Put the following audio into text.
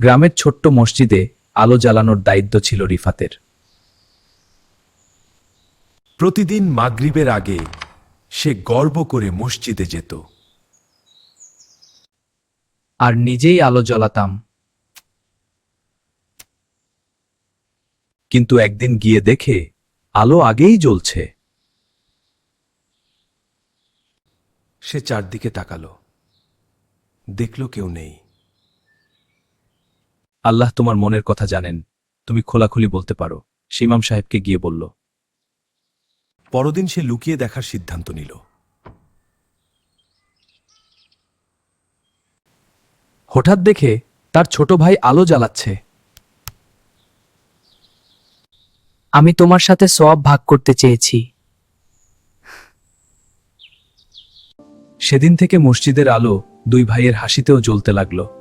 গ্রামের ছোট্ট মসজিদে আলো জ্বালানোর দায়িত্ব ছিল রিফাতের। প্রতিদিন মাগরিবের আগে সে গর্ব করে মসজিদে যেত। আর নিজেই আলো জ্বালাতাম। কিন্তু একদিন গিয়ে দেখে আলো আগেই জ্বলছে। সে চারদিকে তাকালো, দেখল কেউ নেই। আল্লাহ তোমার মনের কথা জানেন, তুমি খোলাখুলি বলতে পারো, সে ইমাম সাহেবকে গিয়ে বলল। পরদিন সে লুকিয়ে দেখার সিদ্ধান্ত নিল। হঠাৎ দেখে তার ছোট ভাই আলো জ্বালাচ্ছে। আমি তোমার সাথে সওয়াব ভাগ করতে চেয়েছি। সেদিন থেকে মসজিদের আলো দুই ভাইয়ের হাসিতেও জ্বলতে লাগলো।